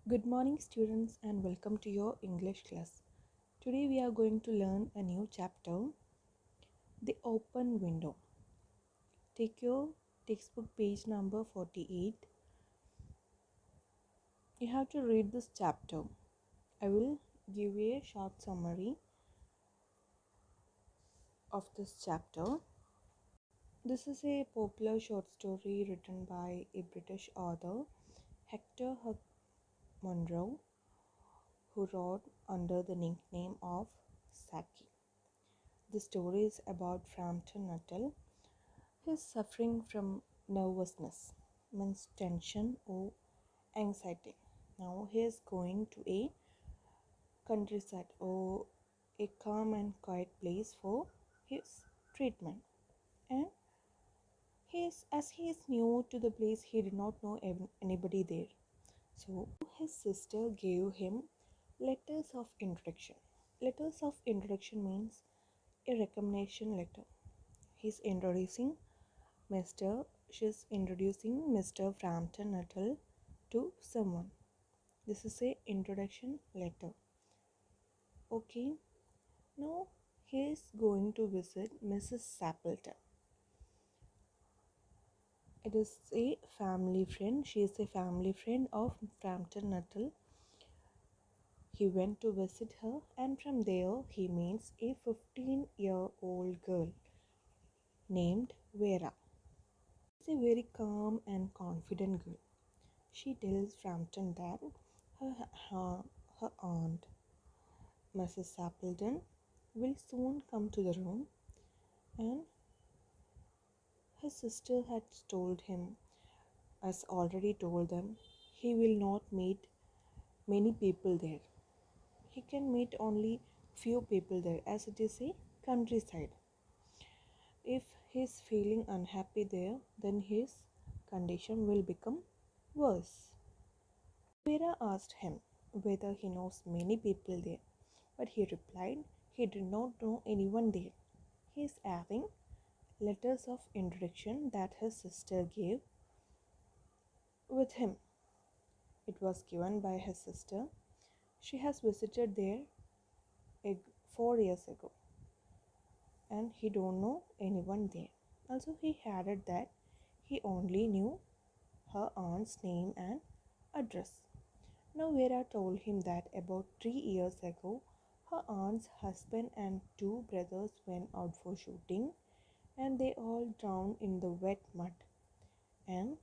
Good morning, students, and welcome to your English class. Today, we are going to learn a new chapter, The Open Window. Take your textbook page number 48. You have to read this chapter. I will give you a short summary of this chapter. This is a popular short story written by a British author, Hector Munro, who wrote under the nickname of Saki. The story is about Frampton Nuttall. He is suffering from nervousness, means tension or anxiety. Now he is going to a countryside or a calm and quiet place for his treatment. And as he is new to the place, he did not know anybody there. So his sister gave him letters of introduction. Letters of introduction means a recommendation letter. He's introducing Mr. She's introducing Mr. Frampton Nuttall to someone. This is a introduction letter. Okay, now he is going to visit Mrs. Sappleton. It is a family friend. She is a family friend of Frampton Nuttall. He went to visit her, and from there he meets a 15-year-old girl named Vera. She's a very calm and confident girl. She tells Frampton that her aunt, Mrs. Sappleton, will soon come to the room, and his sister had told him, as already told them, he will not meet many people there. He can meet only few people there, as it is a countryside. If he is feeling unhappy there, then his condition will become worse. Vera asked him whether he knows many people there, but he replied he did not know anyone there. He is having letters of introduction that his sister gave with him. It was given by his sister. She has visited there 4 years ago, and he don't know anyone there. Also, he added that he only knew her aunt's name and address. Now Vera told him that about 3 years ago, her aunt's husband and two brothers went out for shooting, and they all drowned in the wet mud, and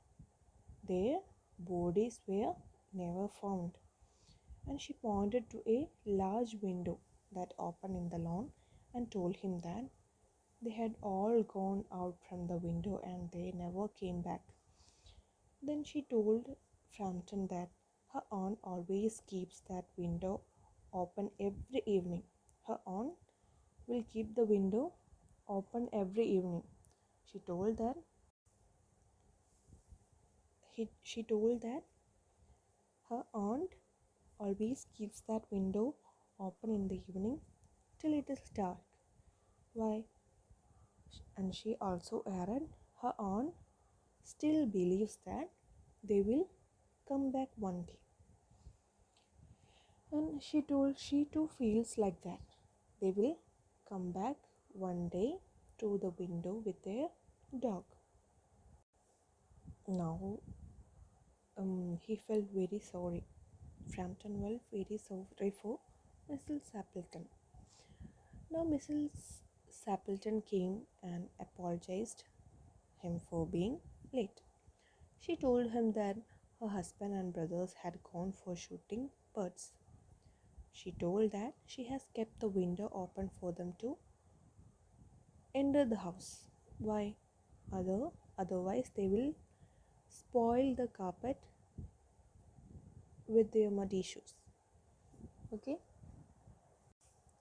their bodies were never found. And she pointed to a large window that opened in the lawn and told him that they had all gone out from the window and they never came back. Then she told Frampton that her aunt always keeps that window open every evening. Her aunt will keep the window open every evening. She told that she told that her aunt always keeps that window open in the evening till it is dark. Why? And she also added her aunt still believes that they will come back one day. And she told she too feels like that. They will come back one day to the window with their dog. Now he felt very sorry. Frampton felt very sorry for Mrs. Sappleton. Now Mrs. Sappleton came and apologized him for being late. She told him that her husband and brothers had gone for shooting birds. She told that she has kept the window open for them to enter the house. Why? Otherwise they will spoil the carpet with their muddy shoes. Okay?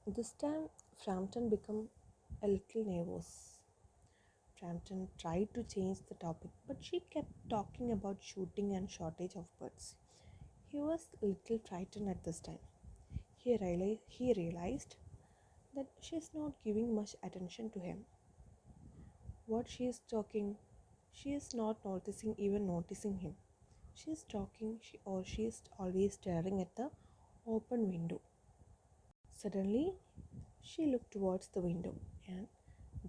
This time Frampton became a little nervous. Frampton tried to change the topic, but she kept talking about shooting and shortage of birds. He was a little frightened at this time. He realized that she is not giving much attention to him. What she is talking, she is not noticing him. She's talking or she's always staring at the open window. Suddenly, she looked towards the window and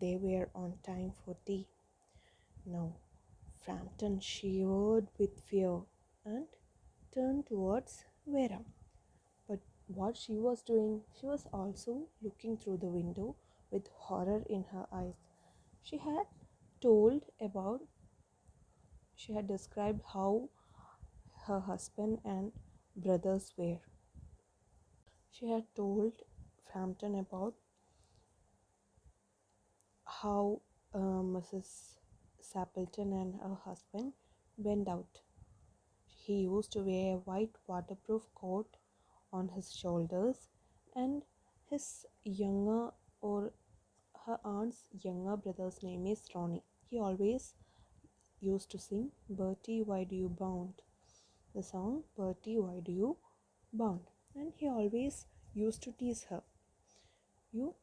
they were on time for tea. Now, Frampton shivered with fear and turned towards Vera. But what she was doing, she was also looking through the window with horror in her eyes. She had told about, she had described how her husband and brothers were. She had told Frampton about how Mrs. Sappleton and her husband went out. He used to wear a white waterproof coat on his shoulders, and his younger or her aunt's younger brother's name is Ronnie. He always used to sing Bertie, why do you bound? The song Bertie, why do you bound? And he always used to tease her. You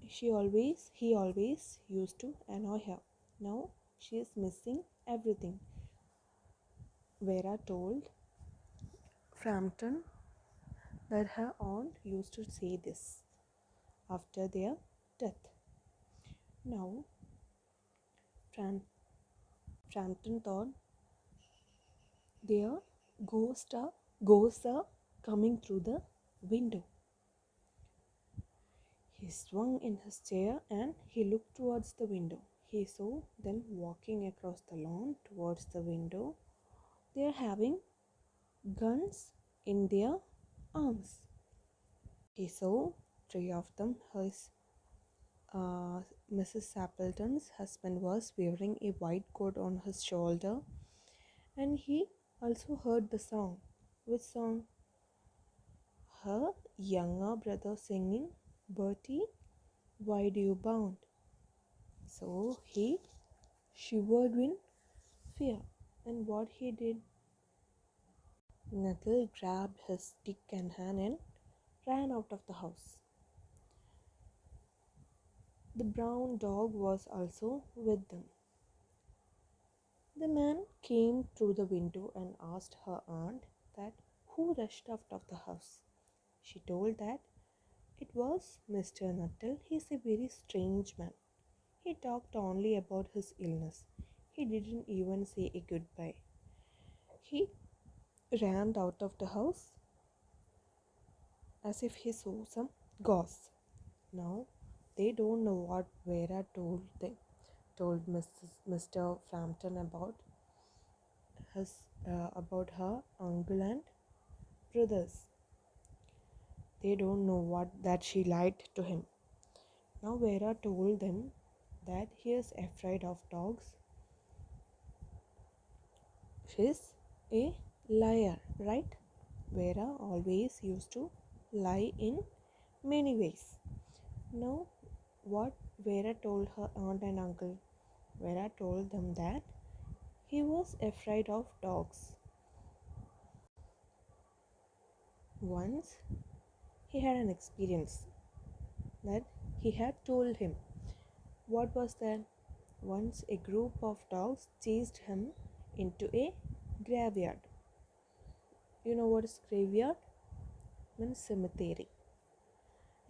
he always used to annoy her. Now she is missing everything. Vera told Frampton that her aunt used to say this after their death. Now Fram- Frampton thought their ghosts are coming through the window. He swung in his chair and he looked towards the window. He saw them walking across the lawn towards the window. They are having guns in their arms. He saw three of them. Mrs. Sappleton's husband was wearing a white coat on his shoulder, and he also heard the song. Which song? Her younger brother singing, Bertie, why do you bound? So he shivered in fear. And what he did? Nuttall grabbed his stick and hand and ran out of the house. The brown dog was also with them. The man came through the window and asked her aunt that who rushed out of the house. She told that it was Mr. Nuttall. He is a very strange man. He talked only about his illness. He didn't even say a goodbye. He ran out of the house as if he saw some ghosts. Now they don't know what Vera told Mr. Frampton about her uncle and brothers. They don't know what that she lied to him. Now Vera told them that he is afraid of dogs. She's a liar, right? Vera always used to lie in many ways. Now what Vera told her aunt and uncle? Vera told them that he was afraid of dogs. Once he had an experience that he had told him. What was that? Once a group of dogs chased him into a graveyard. You know what is graveyard? Means cemetery.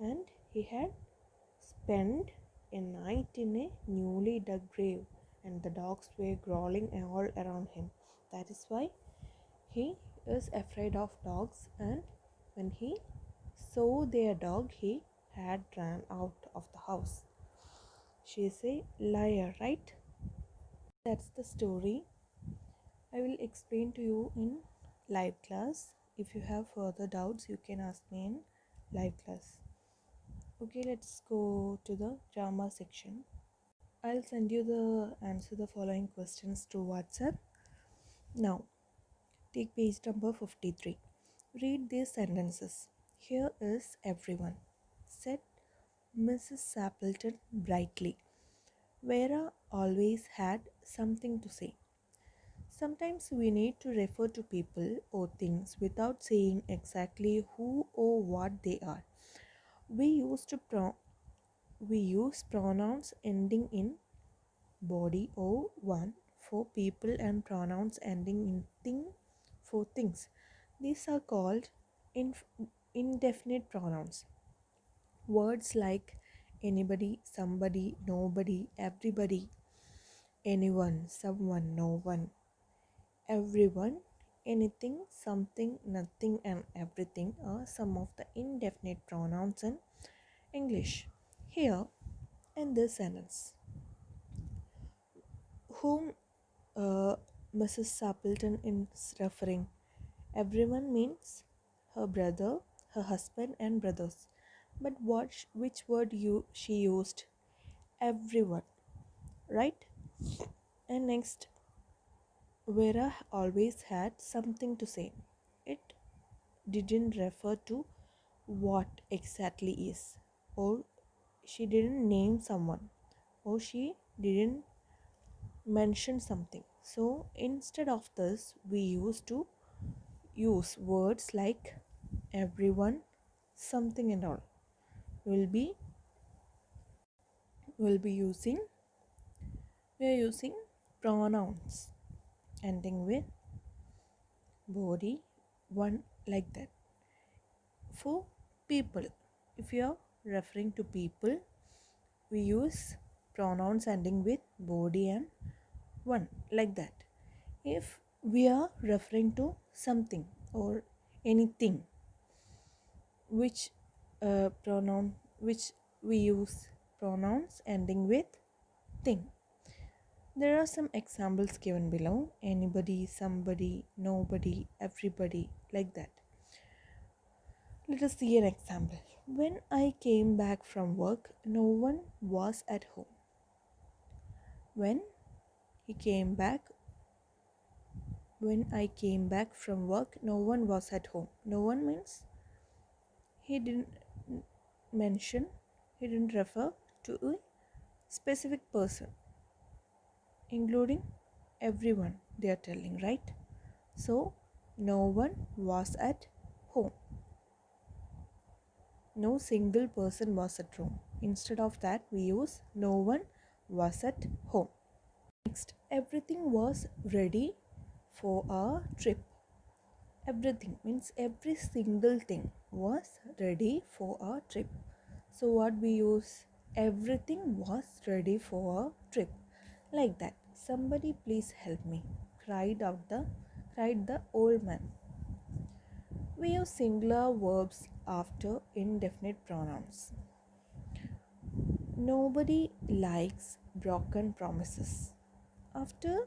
And he had spent a night in a newly dug grave, and the dogs were growling all around him. That is why he is afraid of dogs, and when he saw their dog, he had ran out of the house. She is a liar, right? That's the story. I will explain to you in live class. If you have further doubts, you can ask me in live class. Okay, let's go to the drama section. I'll send you the answer the following questions to WhatsApp. Now, take page number 53. Read these sentences. Here is everyone, said Mrs. Sappleton brightly. Vera always had something to say. Sometimes we need to refer to people or things without saying exactly who or what they are. We use pronouns ending in body or one for people and pronouns ending in thing for things. These are called inf- indefinite pronouns. Words like anybody, somebody, nobody, everybody, anyone, someone, no one, everyone, anything, something, nothing, and everything are some of the indefinite pronouns in English. Here in this sentence, whom Mrs. Sappleton is referring, everyone means her brother, her husband, and brothers. But which word she used? Everyone, right? And next, Vera always had something to say. It didn't refer to what exactly is, or she didn't name someone, or she didn't mention something. So instead of this, we used to use words like everyone, something, and all. We'll be will be using we are using pronouns ending with body, one, like that. For people, if you are referring to people, we use pronouns ending with body and one, like that. If we are referring to something or anything, which pronoun which we use pronouns ending with thing. There are some examples given below: anybody, somebody, nobody, everybody, like that. Let us see an example. When I came back from work, no one was at home. When he came back, when I came back from work, no one was at home. No one means he didn't mention, he didn't refer to a specific person, including everyone they are telling, right? So, no one was at home. No single person was at home. Instead of that, we use no one was at home. Next, everything was ready for our trip. Everything means every single thing was ready for our trip. So what we use? Everything was ready for our trip. Like that. Somebody please help me, cried the old man. We use singular verbs after indefinite pronouns. Nobody likes broken promises. After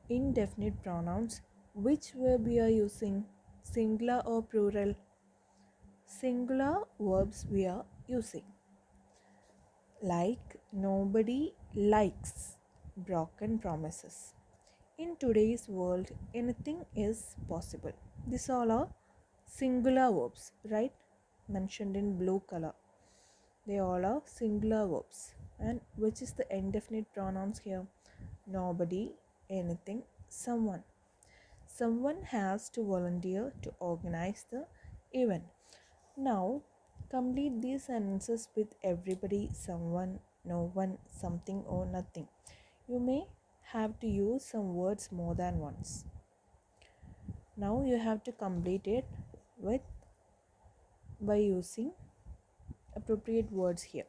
indefinite pronouns, which verb we are using? Singular or plural? Singular verbs we are using. Like nobody likes broken promises. In today's world, anything is possible. These all are singular verbs, right? Mentioned in blue color. They all are singular verbs. And which is the indefinite pronouns here? Nobody, anything, someone. Someone has to volunteer to organize the event. Now, complete these sentences with everybody, someone, no one, something, or nothing. You may have to use some words more than once. Now you have to complete it with by using appropriate words here.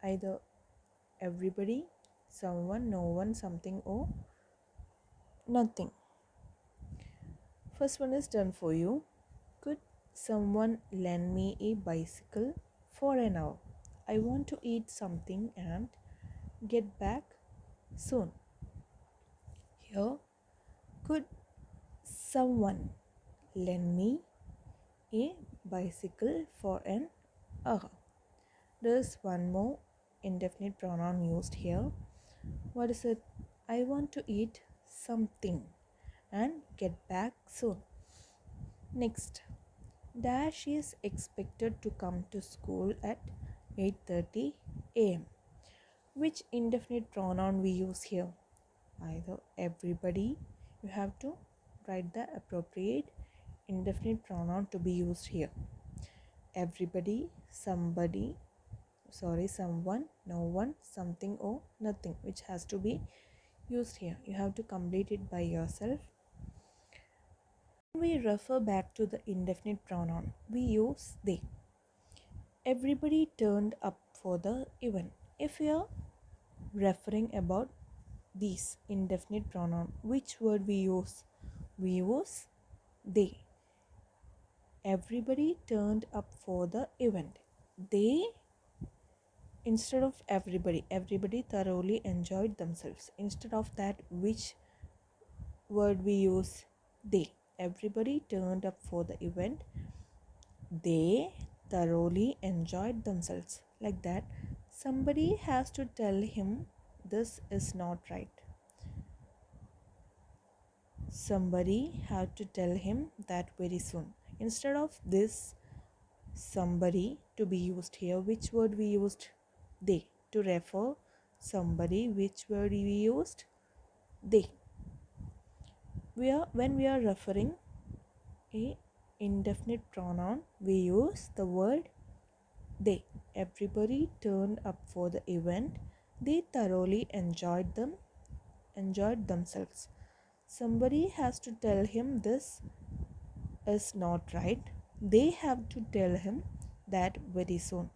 Either everybody, someone, no one, something, or nothing. First one is done for you. Could someone lend me a bicycle for an hour? I want to eat something and get back soon. Here, could someone lend me a bicycle for an hour? There's one more indefinite pronoun used here. What is it? I want to eat something and get back soon. Next, Dash is expected to come to school at 8:30 a.m. Which indefinite pronoun we use here? Either everybody, you have to write the appropriate indefinite pronoun to be used here. Everybody, someone, no one, something, or nothing, which has to be used here. You have to complete it by yourself. We refer back to the indefinite pronoun. We use they. Everybody turned up for the event. If we are referring about these indefinite pronoun, which word we use? We use they. Everybody turned up for the event. They, instead of everybody thoroughly enjoyed themselves. Instead of that, which word we use? They. Everybody turned up for the event. They thoroughly enjoyed themselves. Like that, somebody has to tell him this is not right. Somebody had to tell him that very soon. Instead of this somebody to be used here, which word we used? They. To refer somebody, which word we used? They. When we are referring a indefinite pronoun, we use the word they. Everybody turned up for the event. They thoroughly enjoyed themselves. Somebody has to tell him this is not right. They have to tell him that very soon.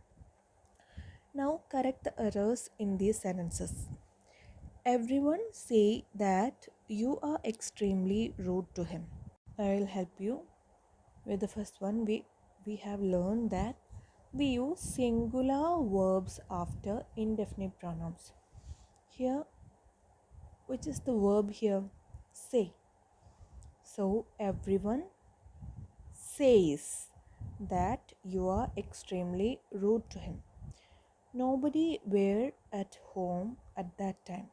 Now correct the errors in these sentences. Everyone say that you are extremely rude to him. I will help you with the first one. We have learned that we use singular verbs after indefinite pronouns. Here, which is the verb here? Say. So everyone says that you are extremely rude to him. Nobody were at home at that time.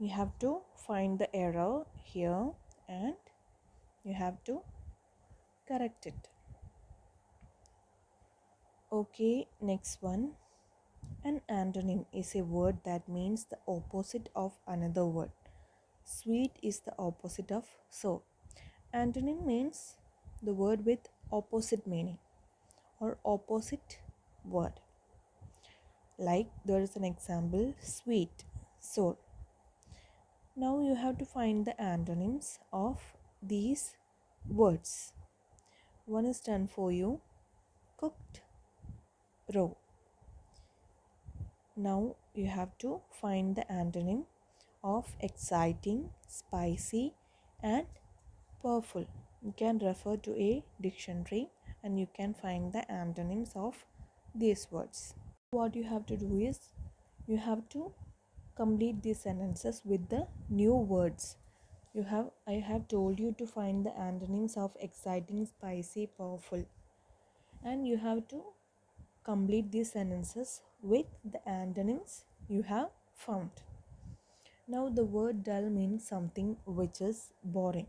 You have to find the error here and you have to correct it. Okay, next one. An antonym is a word that means the opposite of another word. Sweet is the opposite of sour. Antonym means the word with opposite meaning or opposite word. Like there is an example, sweet, sour. Now you have to find the antonyms of these words. One is done for you, cooked, raw. Now you have to find the antonym of exciting, spicy and powerful. You can refer to a dictionary and you can find the antonyms of these words. What you have to do is you have to complete these sentences with the new words. I have told you to find the antonyms of exciting, spicy, powerful, and you have to complete these sentences with the antonyms you have found. Now the word dull means something which is boring.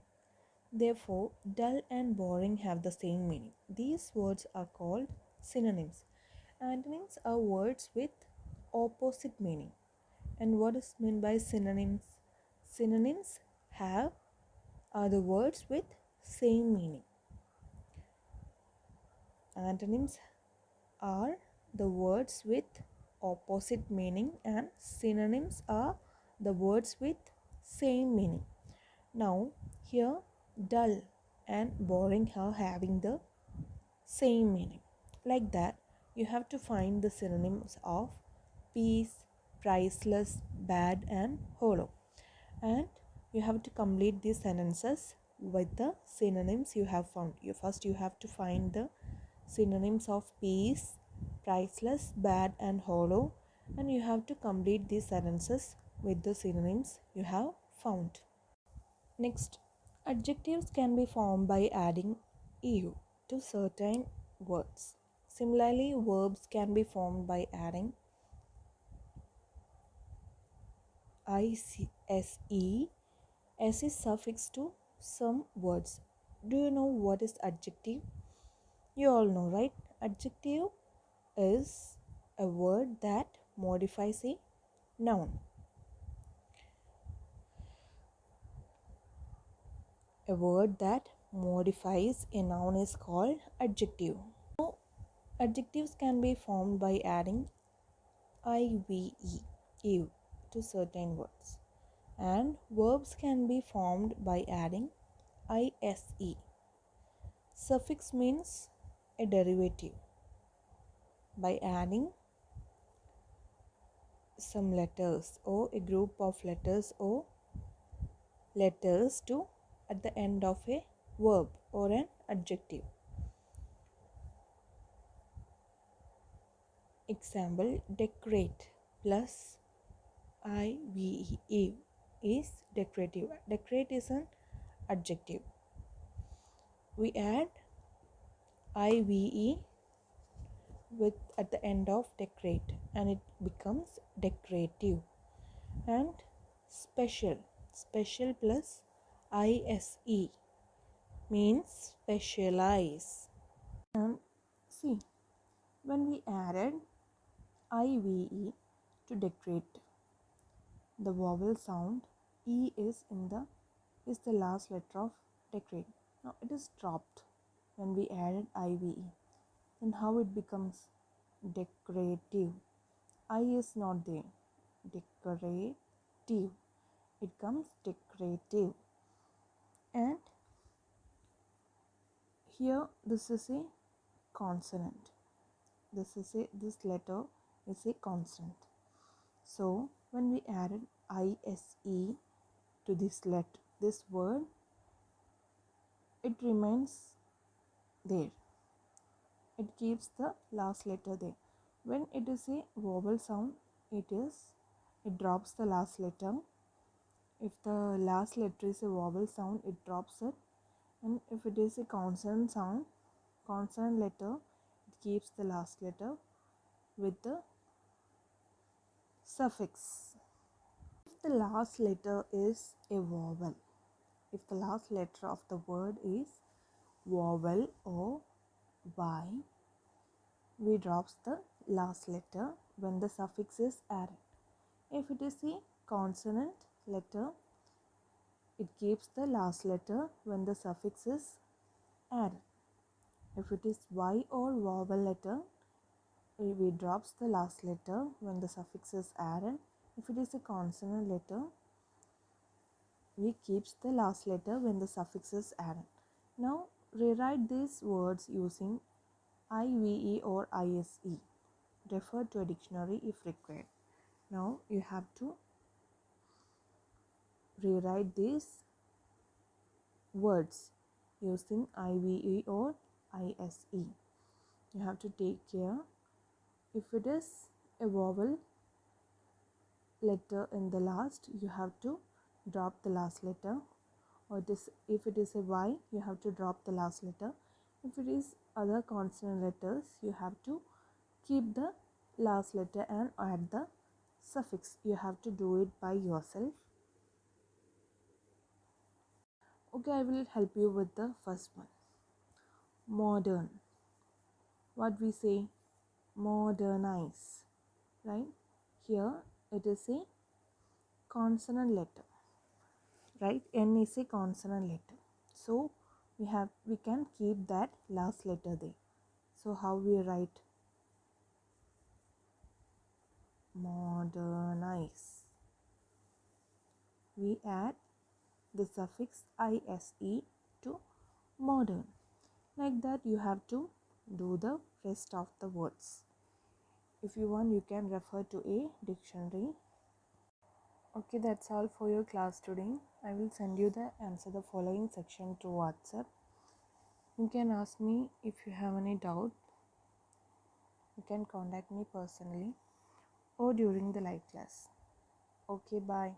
Therefore, dull and boring have the same meaning. These words are called synonyms. Antonyms are words with opposite meaning. And what is meant by synonyms? Synonyms are the words with same meaning. Antonyms are the words with opposite meaning and synonyms are the words with same meaning. Now here dull and boring are having the same meaning. Like that, you have to find the synonyms of peace, priceless, bad and hollow. And you have to complete these sentences with the synonyms you have found. You have to find the synonyms of peace, priceless, bad and hollow, and you have to complete these sentences with the synonyms you have found. Next, adjectives can be formed by adding "eu" to certain words. Similarly, verbs can be formed by adding "ise" as a suffix to some words. Do you know what is adjective? You all know, right? Adjective is a word that modifies a noun. A word that modifies a noun is called adjective. Now, adjectives can be formed by adding "ive" to certain words. And verbs can be formed by adding ISE. Suffix means a derivative. By adding some letters or a group of letters or letters to at the end of a verb or an adjective. Example, decorate plus IVE is decorative. Decorate is an adjective. We add IVE with at the end of decorate and it becomes decorative. And special plus ISE means specialize. And see, when we added IVE to decorate, the vowel sound E is the last letter of decorate. Now it is dropped when we added IVE. Then how it becomes decorative? I is not there. Decorative. It comes decorative. And here this is a consonant. This letter is a consonant. So when we added ISE to this word, it remains there. It keeps the last letter there. When it is a vowel sound, it drops the last letter. If the last letter is a vowel sound, it drops it. And if it is a consonant sound, consonant letter, it keeps the last letter with the suffix. If the last letter is a vowel, if the last letter of the word is vowel or Y, we drops the last letter when the suffix is added. If it is a consonant letter, it keeps the last letter when the suffix is added. If it is Y or vowel letter, we drops the last letter when the suffix is added. If it is a consonant letter, we keeps the last letter when the suffix is added. Now rewrite these words using IVE or ISE. Refer to a dictionary if required. Now you have to rewrite these words using IVE or ISE. You have to take care. If it is a vowel letter in the last, you have to drop the last letter. Or if it is a Y, you have to drop the last letter. If it is other consonant letters, you have to keep the last letter and add the suffix. You have to do it by yourself. Okay, I will help you with the first one. Modern. What we say? Modernize. Right? Here it is a consonant letter. Right? N is a consonant letter. So we can keep that last letter there. So how we write? Modernize. We add the suffix ISE to modern. Like that you have to do the rest of the words. If you want, you can refer to a dictionary. Okay, that's all for your class today. I will send you the answer the following section through WhatsApp. You can ask me if you have any doubt. You can contact me personally or during the live class. Okay, bye.